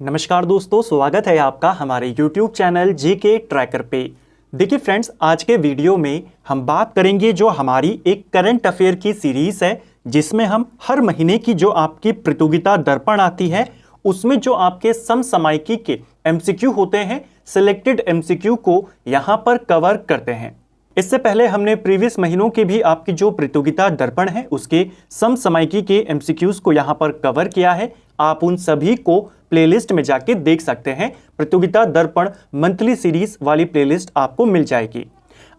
नमस्कार दोस्तों, स्वागत है आपका हमारे YouTube चैनल जीके ट्रैकर पे। देखिए फ्रेंड्स, आज के वीडियो में हम बात करेंगे जो हमारी एक करंट अफेयर की सीरीज है, जिसमें हम हर महीने की जो आपकी प्रतियोगिता दर्पण आती है उसमें जो आपके समसामयिकी के MCQ होते हैं, सिलेक्टेड MCQ को यहाँ पर कवर करते हैं। इससे पहले हमने प्रीवियस महीनों के भी आपकी जो प्रतियोगिता दर्पण है उसके समसामयिकी के MCQs को यहाँ पर कवर किया है। आप उन सभी को प्लेलिस्ट में जाके देख सकते हैं। प्रतियोगिता दर्पण मंथली सीरीज वाली प्लेलिस्ट आपको मिल जाएगी।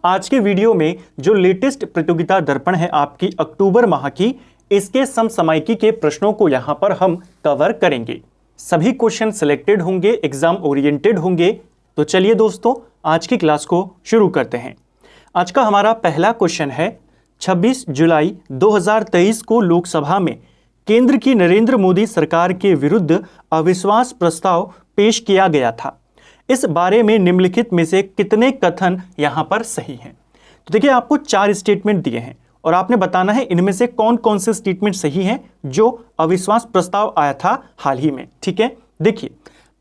आज के वीडियो में जो लेटेस्ट प्रतियोगिता दर्पण है आपकी अक्टूबर माह की, इसके समसामयिकी के प्रश्नों को यहाँ पर हम कवर करेंगे। सभी क्वेश्चन सिलेक्टेड होंगे, एग्जाम ओरिएंटेड होंगे। तो चलिए दोस्तों, आज की क्लास को शुरू करते हैं। आज का हमारा पहला क्वेश्चन है, 26 जुलाई 2023 को लोकसभा में केंद्र की नरेंद्र मोदी सरकार के विरुद्ध अविश्वास प्रस्ताव पेश किया गया था। इस बारे में निम्नलिखित में से कितने कथन यहां पर सही हैं? तो देखिए, आपको 4 स्टेटमेंट दिए हैं और आपने बताना है इनमें से कौन कौन से स्टेटमेंट सही हैं जो अविश्वास प्रस्ताव आया था हाल ही में। ठीक है, देखिए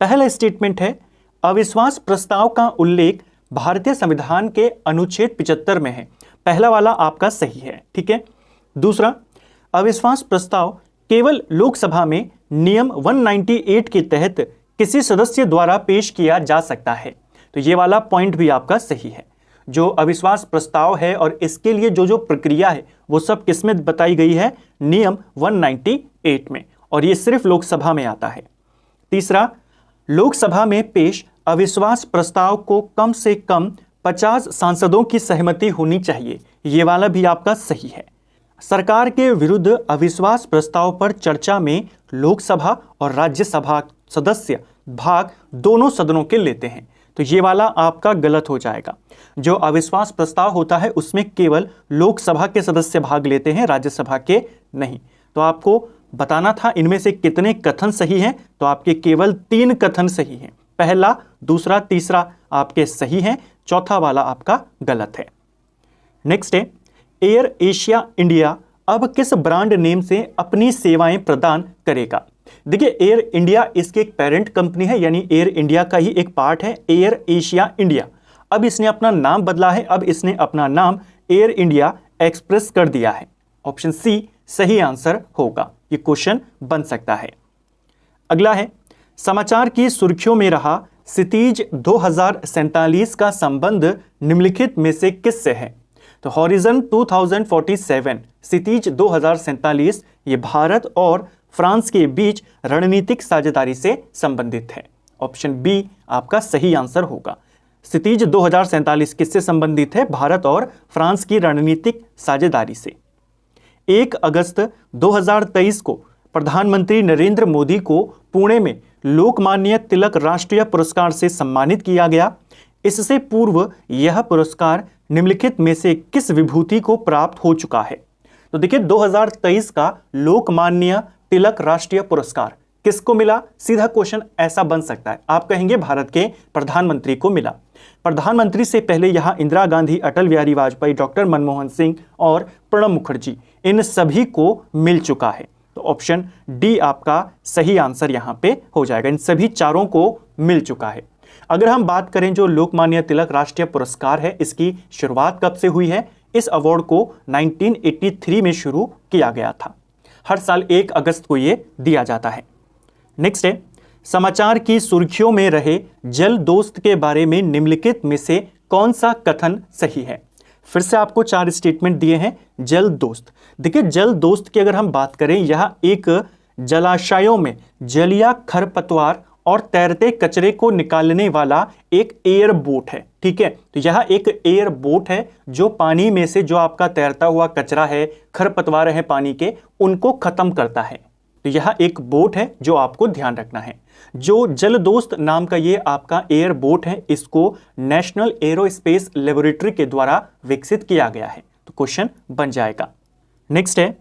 पहला स्टेटमेंट है, अविश्वास प्रस्ताव का उल्लेख भारतीय संविधान के अनुच्छेद 75 में है। पहला वाला आपका सही है। ठीक है, दूसरा, अविश्वास प्रस्ताव केवल लोकसभा में नियम 198 के तहत किसी सदस्य द्वारा पेश किया जा सकता है। तो ये वाला पॉइंट भी आपका सही है। जो अविश्वास प्रस्ताव है और इसके लिए जो प्रक्रिया है वो सब किसमें बताई गई है? नियम 198 में, और ये सिर्फ लोकसभा में आता है। तीसरा, लोकसभा में पेश अविश्वास प्रस्ताव को कम से कम 50 सांसदों की सहमति होनी चाहिए। ये वाला भी आपका सही है। सरकार के विरुद्ध अविश्वास प्रस्ताव पर चर्चा में लोकसभा और राज्यसभा सदस्य भाग दोनों सदनों के लेते हैं। तो ये वाला आपका गलत हो जाएगा। जो अविश्वास प्रस्ताव होता है उसमें केवल लोकसभा के सदस्य भाग लेते हैं, राज्यसभा के नहीं। तो आपको बताना था इनमें से कितने कथन सही हैं। तो आपके केवल 3 कथन सही हैं। पहला, दूसरा, तीसरा आपके सही हैं, चौथा वाला आपका गलत है। नेक्स्ट है, एयर एशिया इंडिया अब किस ब्रांड नेम से अपनी सेवाएं प्रदान करेगा? देखिए, एयर इंडिया इसकी एक पेरेंट कंपनी है, यानी एयर इंडिया का ही एक पार्ट है एयर एशिया इंडिया। अब इसने अपना नाम बदला है, अब इसने अपना नाम एयर इंडिया एक्सप्रेस कर दिया है। ऑप्शन सी सही आंसर होगा। ये क्वेश्चन बन सकता है। अगला है, समाचार की सुर्खियों में रहा क्षितिज 2047 का संबंध निम्नलिखित में से किससे है? तो हॉरिजन 2047 क्षितिज 2047 ये भारत और फ्रांस के बीच रणनीतिक साझेदारी से संबंधित है। ऑप्शन बी आपका सही आंसर होगा। क्षितिज 2047 किससे संबंधित है? भारत और फ्रांस की रणनीतिक साझेदारी से। 1 अगस्त 2023 को प्रधानमंत्री नरेंद्र मोदी को पुणे में लोकमान्य तिलक राष्ट्रीय पुरस्कार से सम्मानित किया गया। इससे पूर्व यह पुरस्कार निम्नलिखित में से किस विभूति को प्राप्त हो चुका है? तो देखिए, 2023 का लोकमान्य तिलक राष्ट्रीय पुरस्कार किसको मिला? सीधा क्वेश्चन ऐसा बन सकता है, आप कहेंगे भारत के प्रधानमंत्री को मिला। प्रधानमंत्री से पहले यहां इंदिरा गांधी, अटल बिहारी वाजपेयी, डॉक्टर मनमोहन सिंह और प्रणब मुखर्जी, इन सभी को मिल चुका है। तो ऑप्शन डी आपका सही आंसर यहां पे हो जाएगा। इन सभी चारों को मिल चुका है। अगर हम बात करें जो लोकमान्य तिलक राष्ट्रीय पुरस्कार है, इसकी शुरुआत कब से हुई है? इस अवार्ड को 1983 में शुरू किया गया था। हर साल 1 अगस्त को ये दिया जाता है। नेक्स्ट है, समाचार की सुर्खियों में रहे जल दोस्त के बारे में निम्नलिखित में से कौन सा कथन सही है? फिर से आपको 4 स्टेटमेंट दिए हैं। जल दोस्त, देखिए जल दोस्त की अगर हम बात करें, यह एक जलाशयों में जलीय खरपतवार और तैरते कचरे को निकालने वाला एक एयर बोट है। ठीक है, तो यह एक एयर बोट है जो पानी में से जो आपका तैरता हुआ कचरा है, खरपतवार है पानी के, उनको खत्म करता है। तो यह एक बोट है जो आपको ध्यान रखना है। जो जल दोस्त नाम का ये आपका एयर बोट है, इसको नेशनल एरोस्पेस लेबोरेटरी के द्वारा विकसित किया गया है। तो क्वेश्चन बन जाएगा। नेक्स्ट है,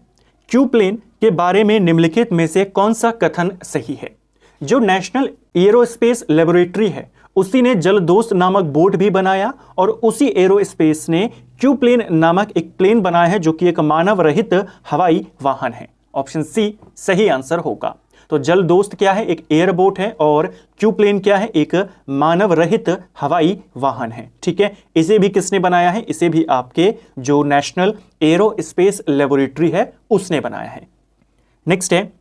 क्यू प्लेन के बारे में निम्नलिखित में से कौन सा कथन सही है? जो नेशनल एरोस्पेस लेबोरेटरी है उसी ने जल दोस्त नामक बोट भी बनाया और उसी एरोस्पेस ने क्यू प्लेन नामक एक प्लेन बनाया है जो कि एक मानव रहित हवाई वाहन है। ऑप्शन सी सही आंसर होगा। तो जल दोस्त क्या है, एक एयरबोट है, और क्यू प्लेन क्या है, एक मानव रहित हवाई वाहन है। ठीक है, इसे भी किसने बनाया है, इसे भी आपके जो नेशनल एरोस्पेस लेबोरेटरी है उसने बनाया है। नेक्स्ट है,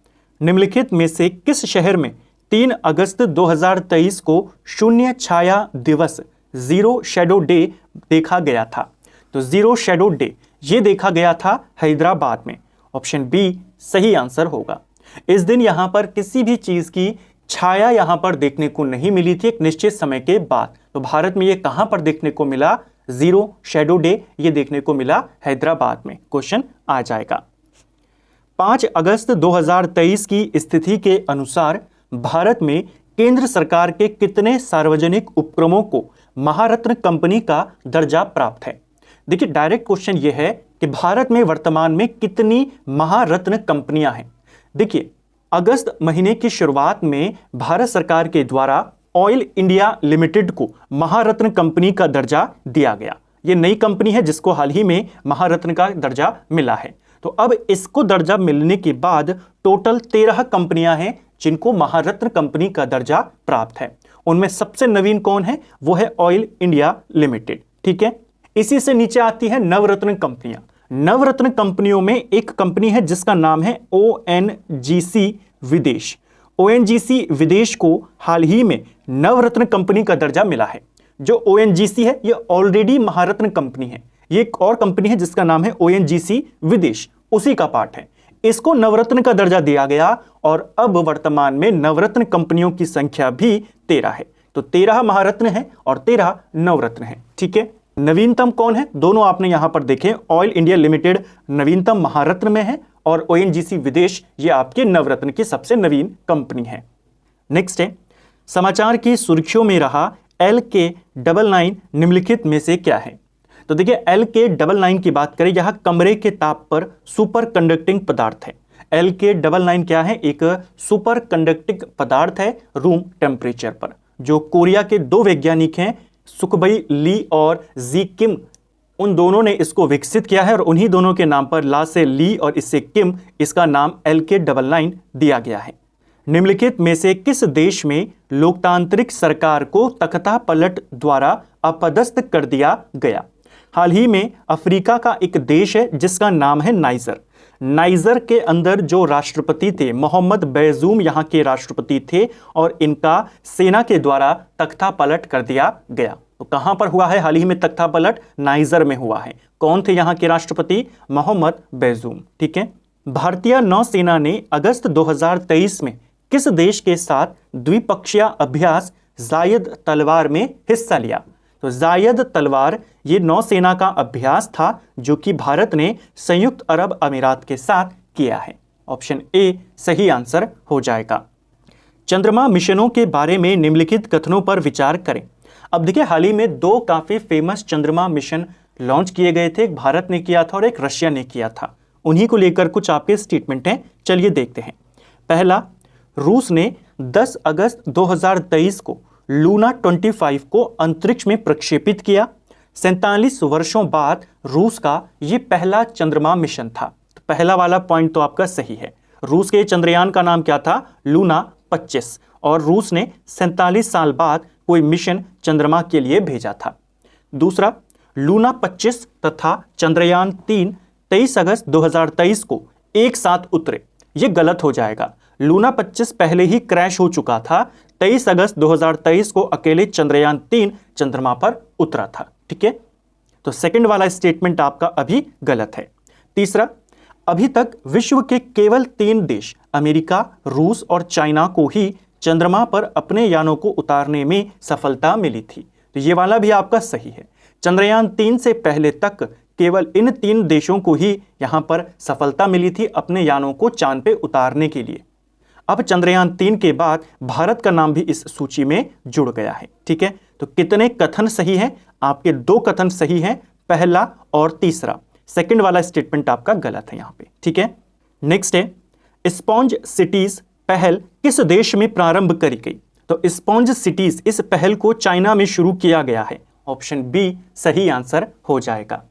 निम्नलिखित में से किस शहर में 3 अगस्त 2023 को शून्य छाया दिवस, जीरो शेडो डे देखा गया था? तो जीरो शेडो डे ये देखा गया था हैदराबाद में। ऑप्शन बी सही आंसर होगा। इस दिन यहां पर किसी भी चीज की छाया यहां पर देखने को नहीं मिली थी एक निश्चित समय के बाद। तो भारत में ये कहां पर देखने को मिला? जीरो शेडो डे ये देखने को मिला हैदराबाद में। क्वेश्चन आ जाएगा। 5 अगस्त 2023 की स्थिति के अनुसार भारत में केंद्र सरकार के कितने सार्वजनिक उपक्रमों को महारत्न कंपनी का दर्जा प्राप्त है? देखिए, डायरेक्ट क्वेश्चन यह है कि भारत में वर्तमान में कितनी महारत्न कंपनियां हैं। देखिए, अगस्त महीने की शुरुआत में भारत सरकार के द्वारा ऑयल इंडिया लिमिटेड को महारत्न कंपनी का दर्जा दिया गया। यह नई कंपनी है जिसको हाल ही में महारत्न का दर्जा मिला है। तो अब इसको दर्जा मिलने के बाद टोटल 13 कंपनियां हैं जिनको महारत्न कंपनी का दर्जा प्राप्त है। उनमें सबसे नवीन कौन है? वो है ऑयल इंडिया लिमिटेड। ठीक है, इसी से नीचे आती है नवरत्न कंपनियां। नवरत्न कंपनियों में एक कंपनी है जिसका नाम है ONGC विदेश। ONGC विदेश को हाल ही में नवरत्न कंपनी का दर्जा मिला है। जो ONGC है ये ऑलरेडी महारत्न कंपनी है। ये एक और कंपनी है जिसका नाम है ONGC विदेश, उसी का पार्ट है। इसको नवरत्न का दर्जा दिया गया और अब वर्तमान में नवरत्न कंपनियों की संख्या भी 13 है। तो 13 महारत्न है और 13 नवरत्न है। ठीक है, नवीनतम कौन है? दोनों आपने यहां पर देखे, ऑयल इंडिया लिमिटेड नवीनतम महारत्न में है और ONGC विदेश ये आपके नवरत्न की सबसे नवीन कंपनी है। नेक्स्ट है, समाचार की सुर्खियों में रहा LK99 निम्नलिखित में से क्या है? तो देखिए, LK99 की बात करें, यह कमरे के ताप पर सुपर कंडक्टिंग पदार्थ है। LK99 क्या है? एक सुपर कंडक्टिंग पदार्थ है रूम टेम्परेचर पर। जो कोरिया के 2 वैज्ञानिक हैं, सुखबई ली और जी किम, उन दोनों ने इसको विकसित किया है और उन्हीं दोनों के नाम पर, ला से ली और इससे किम, इसका नाम LK99 दिया गया है। निम्नलिखित में से किस देश में लोकतांत्रिक सरकार को तख्ता पलट द्वारा अपदस्थ कर दिया गया? हाल ही में अफ्रीका का एक देश है जिसका नाम है नाइजर। नाइजर के अंदर जो राष्ट्रपति थे मोहम्मद बैजूम यहाँ के राष्ट्रपति थे और इनका सेना के द्वारा तख्ता पलट कर दिया गया। तो कहां पर हुआ है हाल ही में तख्ता पलट? नाइजर में हुआ है। कौन थे यहाँ के राष्ट्रपति? मोहम्मद बैजूम। ठीक है, भारतीय नौसेना ने अगस्त 2023 में किस देश के साथ द्विपक्षीय अभ्यास जायद तलवार में हिस्सा लिया? तो जायद तलवार ये नौसेना का अभ्यास था जो कि भारत ने संयुक्त अरब अमीरात के साथ किया है। ऑप्शन ए सही आंसर हो जाएगा। चंद्रमा मिशनों के बारे में निम्नलिखित कथनों पर विचार करें। अब देखिए, हाल ही में 2 काफी फेमस चंद्रमा मिशन लॉन्च किए गए थे। एक भारत ने किया था और एक रशिया ने किया था। उन्हीं को लेकर कुछ आपके स्टेटमेंट हैं, चलिए देखते हैं। पहला, रूस ने 10 अगस्त 2023 को लूना 25 को अंतरिक्ष में प्रक्षेपित किया। 47 वर्षों बाद रूस का यह पहला चंद्रमा मिशन था। तो पहला वाला पॉइंट तो आपका सही है। रूस के चंद्रयान का नाम क्या था? लूना 25, और रूस ने 47 साल बाद कोई मिशन चंद्रमा के लिए भेजा था। दूसरा, लूना 25 तथा चंद्रयान 3 23 अगस्त 2023 को एक साथ उतरे। यह गलत हो जाएगा। लूना 25 पहले ही क्रैश हो चुका था। 23 अगस्त 2023 को अकेले चंद्रयान 3 चंद्रमा पर उतरा था। ठीक है, तो सेकंड वाला स्टेटमेंट आपका अभी गलत है। तीसरा, अभी तक विश्व के केवल 3 देश अमेरिका, रूस और चाइना को ही चंद्रमा पर अपने यानों को उतारने में सफलता मिली थी। तो ये वाला भी आपका सही है। चंद्रयान 3 से पहले तक केवल इन 3 देशों को ही यहां पर सफलता मिली थी अपने यानों को चांद पे उतारने के लिए। अब चंद्रयान 3 के बाद भारत का नाम भी इस सूची में जुड़ गया है। ठीक है, तो कितने कथन सही हैं? आपके 2 कथन सही हैं, पहला और तीसरा। सेकंड वाला स्टेटमेंट आपका गलत है यहां पे। ठीक है, नेक्स्ट है, स्पॉन्ज सिटीज पहल किस देश में प्रारंभ करी गई? तो स्पॉन्ज सिटीज इस पहल को चाइना में शुरू किया गया है। ऑप्शन बी सही आंसर हो जाएगा।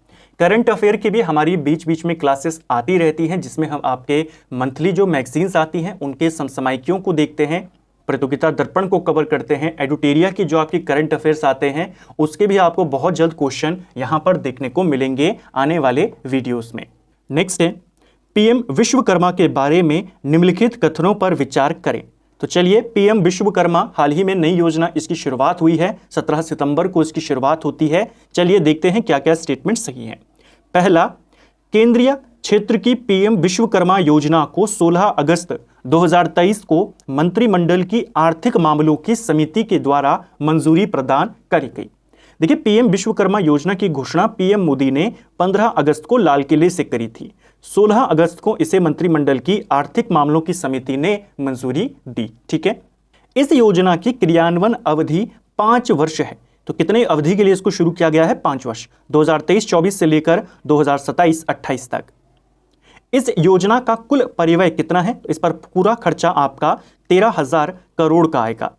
करंट अफेयर की भी हमारी बीच बीच में क्लासेस आती रहती हैं, जिसमें हम आपके मंथली जो मैगजीन्स आती हैं उनके समसामयिकियों को देखते हैं, प्रतियोगिता दर्पण को कवर करते हैं, एडुटेरिया की जो आपकी करंट अफेयर्स आते हैं उसके भी आपको बहुत जल्द क्वेश्चन यहां पर देखने को मिलेंगे आने वाले वीडियोस में। नेक्स्ट है पीएम विश्वकर्मा के बारे में निम्नलिखित कथनों पर विचार करें। तो चलिए, पीएम विश्वकर्मा हाल ही में नई योजना इसकी शुरुआत हुई है, 17 सितंबर को इसकी शुरुआत होती है। चलिए देखते हैं क्या क्या स्टेटमेंट सही है। पहला, केंद्रीय क्षेत्र की पीएम विश्वकर्मा योजना को 16 अगस्त 2023 को मंत्रिमंडल की आर्थिक मामलों की समिति के द्वारा मंजूरी प्रदान करी गई। देखिए, पीएम विश्वकर्मा योजना की घोषणा पीएम मोदी ने 15 अगस्त को लाल किले से करी थी। 16 अगस्त को इसे मंत्रिमंडल की आर्थिक मामलों की समिति ने मंजूरी दी। ठीक है, इस योजना की क्रियान्वयन अवधि 5 वर्ष है। तो कितने अवधि के लिए इसको शुरू किया गया है? 5 वर्ष, 2023-24 से लेकर 2027-28 तक। इस योजना का कुल परिव्यय कितना है? इस पर पूरा खर्चा आपका 13,000 करोड़ का आएगा।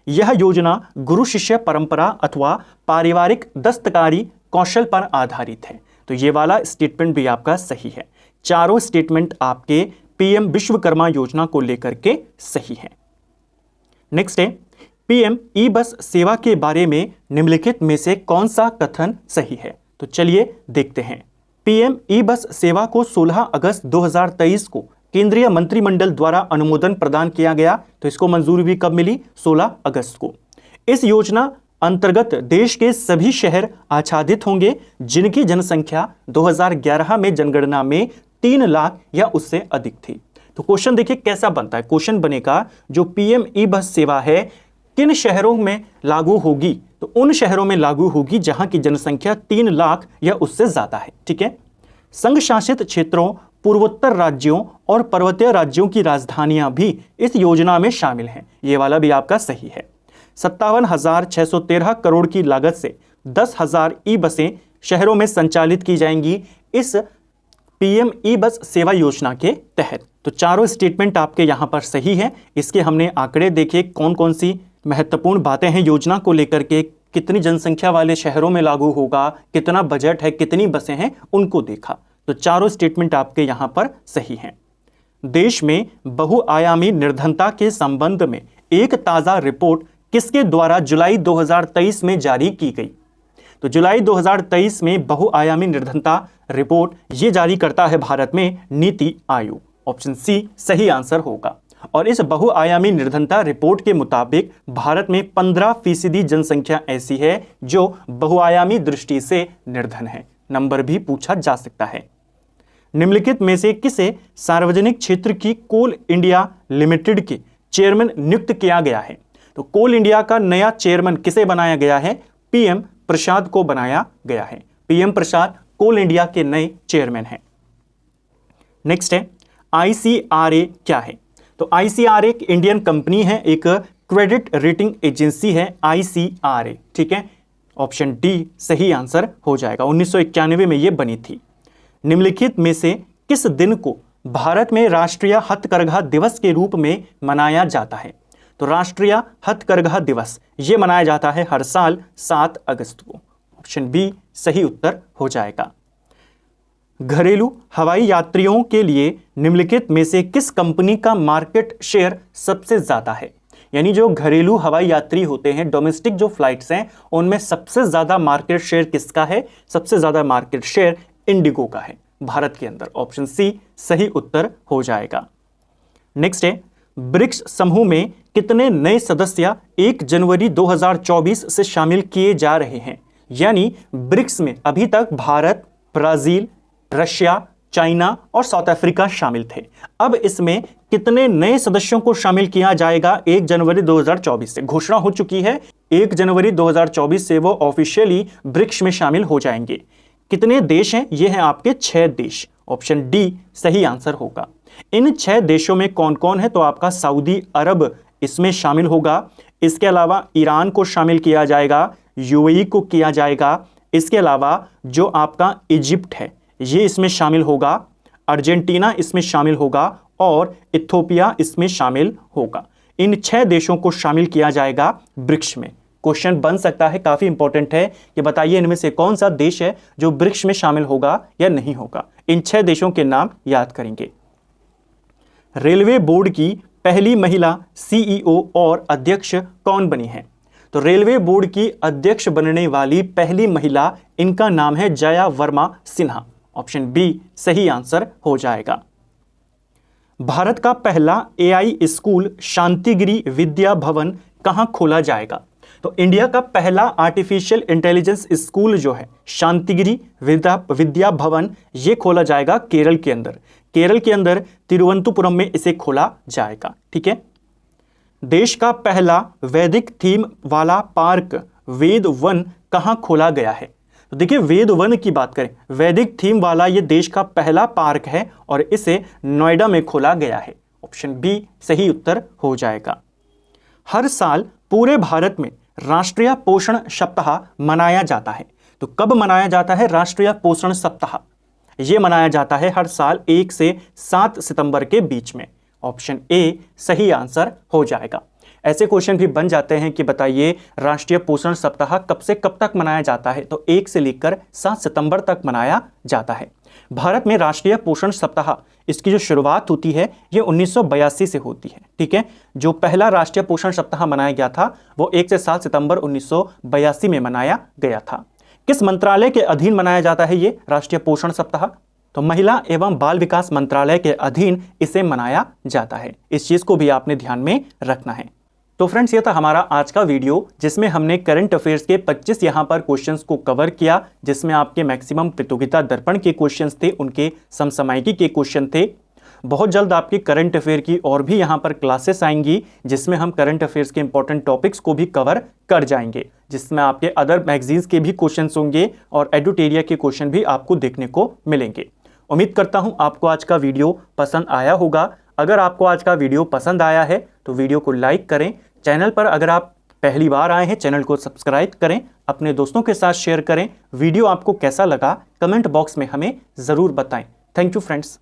यह योजना गुरु शिष्य परंपरा अथवा पारिवारिक दस्तकारी कौशल पर आधारित है। तो ये वाला स्टेटमेंट भी आपका सही है। चारों स्टेटमेंट आपके पीएम विश्वकर्मा योजना को लेकर के सही है। नेक्स्ट है पीएम ई बस सेवा के बारे में निम्नलिखित में से कौन सा कथन सही है? तो चलिए देखते हैं। पीएम ई बस सेवा को 16 अगस्त 2023 को केंद्रीय मंत्रिमंडल द्वारा अनुमोदन प्रदान किया गया। तो इसको मंजूरी भी कब मिली? 16 अगस्त को। इस योजना अंतर्गत देश के सभी शहर आच्छादित होंगे जिनकी जनसंख्या 2011 में जनगणना में 3 लाख या उससे अधिक थी। तो क्वेश्चन देखिए कैसा बनता है। क्वेश्चन बनेगा जो पीएम ई बस सेवा है किन शहरों में लागू होगी? तो उन शहरों में लागू होगी जहां की जनसंख्या 3 लाख या उससे ज्यादा है। ठीक है, संघ शासित क्षेत्रों, पूर्वोत्तर राज्यों और पर्वतीय राज्यों की राजधानियां भी इस योजना में शामिल हैं। ये वाला भी आपका सही है। 57,613 करोड़ की लागत से 10,000 ई बसें शहरों में संचालित की जाएंगी इस पीएम ई बस सेवा योजना के तहत। तो चारों स्टेटमेंट आपके यहां पर सही है। इसके हमने आंकड़े देखे, कौन कौन सी महत्वपूर्ण बातें हैं योजना को लेकर के, कितनी जनसंख्या वाले शहरों में लागू होगा, कितना बजट है, कितनी बसें हैं, उनको देखा। तो चारों स्टेटमेंट आपके यहां पर सही हैं। देश में बहुआयामी निर्धनता के संबंध में एक ताजा रिपोर्ट किसके द्वारा जुलाई 2023 में जारी की गई? तो जुलाई 2023 में बहुआयामी निर्धनता रिपोर्ट ये जारी करता है भारत में नीति आयोग। ऑप्शन सी सही आंसर होगा। और इस बहुआयामी निर्धनता रिपोर्ट के मुताबिक भारत में 15% जनसंख्या ऐसी है जो बहुआयामी दृष्टि से निर्धन है। नंबर भी पूछा जा सकता है। निम्नलिखित में से किसे सार्वजनिक क्षेत्र की कोल इंडिया लिमिटेड के चेयरमैन नियुक्त किया गया है? तो कोल इंडिया का नया चेयरमैन किसे बनाया गया है? पीएम प्रसाद को बनाया गया है। पीएम प्रसाद कोल इंडिया के नए चेयरमैन हैं। नेक्स्ट है आईसीआरए क्या है? तो आईसीआरए एक इंडियन कंपनी है, एक क्रेडिट रेटिंग एजेंसी है आईसीआरए। ठीक है, ऑप्शन डी सही आंसर हो जाएगा। 1991 में यह बनी थी। निम्नलिखित में से किस दिन को भारत में राष्ट्रीय हथकरघा दिवस के रूप में मनाया जाता है? तो राष्ट्रीय हथकरघा दिवस ये मनाया जाता है हर साल 7 अगस्त को। ऑप्शन बी सही उत्तर हो जाएगा। घरेलू हवाई यात्रियों के लिए निम्नलिखित में से किस कंपनी का मार्केट शेयर सबसे ज्यादा है? यानी जो घरेलू हवाई यात्री होते हैं, डोमेस्टिक जो फ्लाइट्स हैं, उनमें सबसे ज्यादा मार्केट शेयर किसका है? सबसे ज्यादा मार्केट शेयर इंडिगो का है भारत के अंदर। ऑप्शन सी सही उत्तर हो जाएगा। नेक्स्ट है ब्रिक्स समूह में कितने नए सदस्य 1 जनवरी 2024 से शामिल किए जा रहे हैं? यानी ब्रिक्स में अभी तक भारत, ब्राजील, रशिया, चाइना और साउथ अफ्रीका शामिल थे। अब इसमें कितने नए सदस्यों को शामिल किया जाएगा 1 जनवरी 2024 से? घोषणा हो चुकी है 1 जनवरी 2024 से वो ऑफिशियली ब्रिक्स में शामिल हो जाएंगे। कितने देश हैं? ये हैं आपके 6 देश। ऑप्शन डी सही आंसर होगा। इन 6 देशों में कौन कौन है? तो आपका सऊदी अरब इसमें शामिल होगा। इसके अलावा ईरान को शामिल किया जाएगा, यूएई को किया जाएगा। इसके अलावा जो आपका इजिप्ट है ये इसमें शामिल होगा, अर्जेंटीना इसमें शामिल होगा और इथियोपिया इसमें शामिल होगा। इन 6 देशों को शामिल किया जाएगा ब्रिक्स में। क्वेश्चन बन सकता है, काफी इंपॉर्टेंट है। ये बताइए इनमें से कौन सा देश है जो ब्रिक्स में शामिल होगा या नहीं होगा। इन 6 देशों के नाम याद करेंगे। रेलवे बोर्ड की पहली महिला सीईओ और अध्यक्ष कौन बनी है? तो रेलवे बोर्ड की अध्यक्ष बनने वाली पहली महिला, इनका नाम है जया वर्मा सिन्हा। ऑप्शन बी सही आंसर हो जाएगा। भारत का पहला एआई स्कूल शांतिगिरी विद्या भवन कहां खोला जाएगा? तो इंडिया का पहला आर्टिफिशियल इंटेलिजेंस स्कूल जो है शांतिगिरी विद्या भवन, ये खोला जाएगा केरल के अंदर। केरल के अंदर तिरुवनंतपुरम में इसे खोला जाएगा। ठीक है। देश का पहला वैदिक थीम वाला पार्क वेद वन कहां खोला गया है? तो देखिए वेद वन की बात करें, वैदिक थीम वाला ये देश का पहला पार्क है और इसे नोएडा में खोला गया है। ऑप्शन बी सही उत्तर हो जाएगा। हर साल पूरे भारत में राष्ट्रीय पोषण सप्ताह मनाया जाता है। तो कब मनाया जाता है राष्ट्रीय पोषण सप्ताह? यह मनाया जाता है हर साल 1 से 7 सितंबर के बीच में। ऑप्शन ए सही आंसर हो जाएगा। ऐसे क्वेश्चन भी बन जाते हैं कि बताइए राष्ट्रीय पोषण सप्ताह कब से कब तक मनाया जाता है? तो 1 से लेकर 7 सितंबर तक मनाया जाता है। भारत में राष्ट्रीय पोषण सप्ताह, इसकी जो शुरुआत होती है ये 1982 से होती है। ठीक है। जो पहला राष्ट्रीय पोषण सप्ताह मनाया गया था वो 1 से 7 सितंबर 1982 में मनाया गया था। किस मंत्रालय के अधीन मनाया जाता है ये राष्ट्रीय पोषण सप्ताह? तो महिला एवं बाल विकास मंत्रालय के अधीन इसे मनाया जाता है। इस चीज को भी आपने ध्यान में रखना है। तो फ्रेंड्स ये था हमारा आज का वीडियो, जिसमें हमने करंट अफेयर्स के 25 यहाँ पर क्वेश्चंस को कवर किया, जिसमें आपके मैक्सिमम प्रतियोगिता दर्पण के क्वेश्चंस थे, उनके समसामयिकी के क्वेश्चन थे। बहुत जल्द आपकी करंट अफेयर की और भी यहाँ पर क्लासेस आएंगी, जिसमें हम करंट अफेयर्स के इंपॉर्टेंट टॉपिक्स को भी कवर कर जाएंगे, जिसमें आपके अदर मैगजीन्स के भी क्वेश्चन होंगे और एडुटेरिया के क्वेश्चन भी आपको देखने को मिलेंगे। उम्मीद करता हूं आपको आज का वीडियो पसंद आया होगा। अगर आपको आज का वीडियो पसंद आया है तो वीडियो को लाइक करें। चैनल पर अगर आप पहली बार आए हैं चैनल को सब्सक्राइब करें, अपने दोस्तों के साथ शेयर करें। वीडियो आपको कैसा लगा कमेंट बॉक्स में हमें ज़रूर बताएं। Thank you friends.